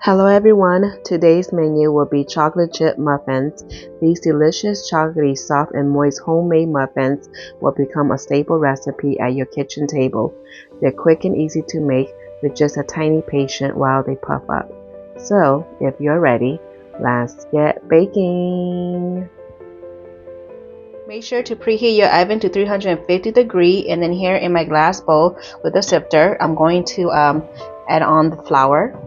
Hello everyone, today's menu will be chocolate chip muffins. These delicious chocolatey soft and moist homemade muffins will become a staple recipe at your kitchen table. They're quick and easy to make with just a tiny patience while they puff up. So, if you're ready, let's get baking! Make sure to preheat your oven to 350 degrees, and then here in my glass bowl with a sifter, I'm going to add on the flour.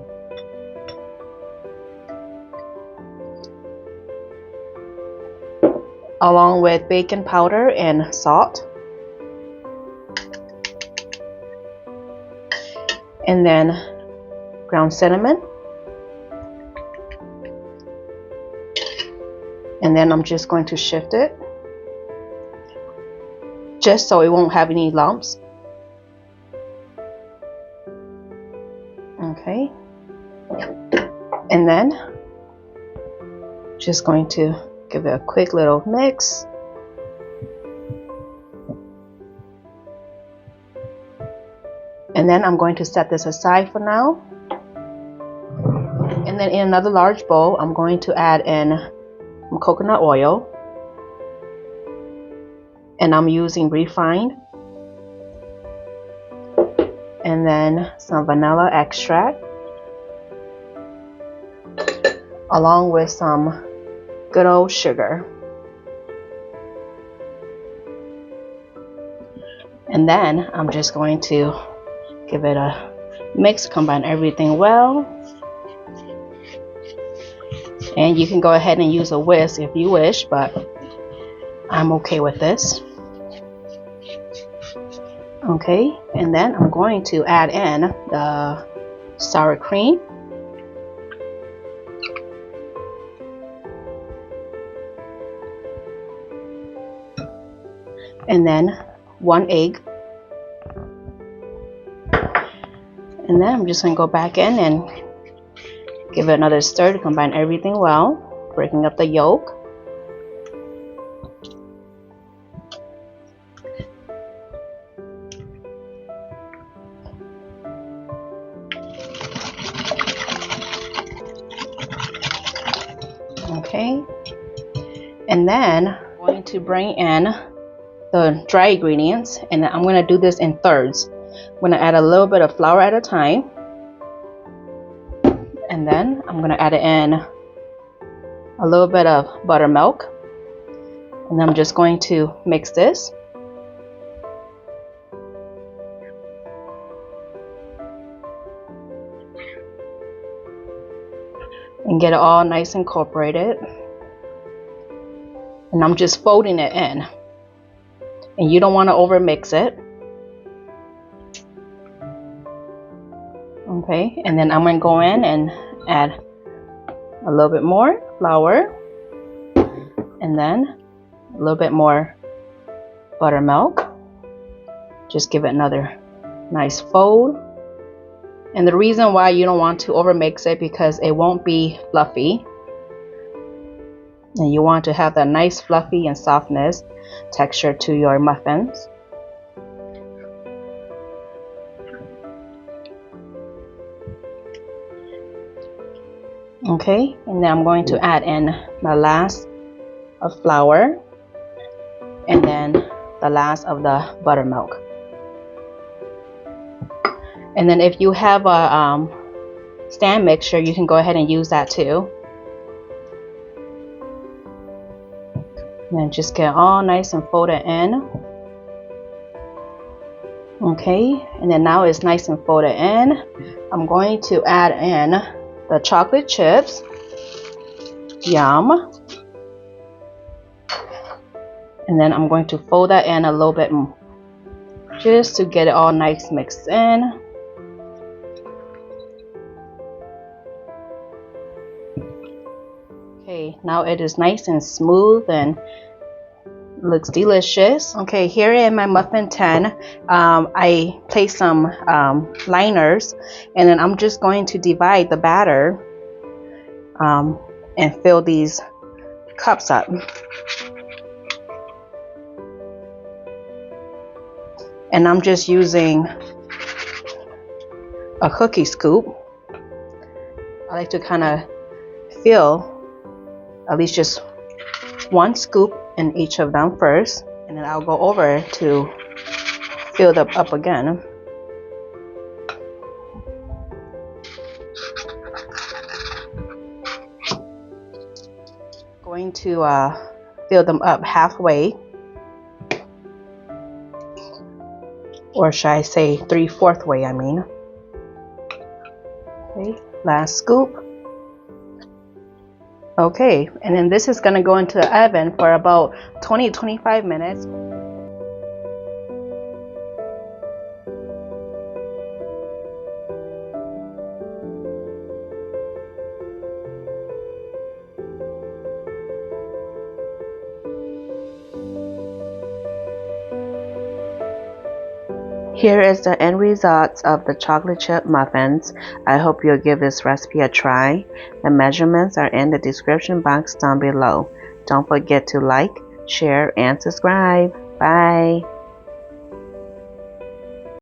Along with baking powder and salt, and then ground cinnamon, and then I'm just going to shift it just so it won't have any lumps. Okay, and then just going to give it a quick little mix. And then I'm going to set this aside for now. And then in another large bowl, I'm going to add in coconut oil. And I'm using refined. And then some vanilla extract. Along with some good old sugar. And then I'm just going to give it a mix, combine everything well. And you can go ahead and use a whisk if you wish, but I'm okay with this. Okay, and then I'm going to add in the sour cream. And then 1 egg. And then I'm just going to go back in and give it another stir to combine everything well, breaking up the yolk. Okay, and then I'm going to bring in the dry ingredients, and I'm going to do this in thirds. I'm going to add a little bit of flour at a time, and then I'm going to add in a little bit of buttermilk, and I'm just going to mix this. And get it all nice and incorporated. And I'm just folding it in. And you don't want to over mix it. Okay, and then I'm going to go in and add a little bit more flour, and then a little bit more buttermilk. Just give it another nice fold. And the reason why you don't want to over mix it, because it won't be fluffy, and you want to have that nice fluffy and softness texture to your muffins. Okay, and then I'm going to add in the last of flour, and then the last of the buttermilk. And then if you have a stand mixture, you can go ahead and use that too. And then just get all nice and folded in. Okay, and then now it's nice and folded in. I'm going to add in the chocolate chips. Yum. And then I'm going to fold that in a little bit more, just to get it all nice mixed in. Okay, now it is nice and smooth and looks delicious. Okay, here in my muffin tin, I placed some liners, and then I'm just going to divide the batter and fill these cups up. And I'm just using a cookie scoop I like to kind of fill at least just 1 scoop in each of them first, and then I'll go over to fill them up again. Going to fill them up halfway, or should I say 3/4 way, I mean. Okay, last scoop. Okay, and then this is going to go into the oven for about 20-25 minutes. Here is the end results of the chocolate chip muffins. I hope you'll give this recipe a try. The measurements are in the description box down below. Don't forget to like, share, and subscribe. Bye.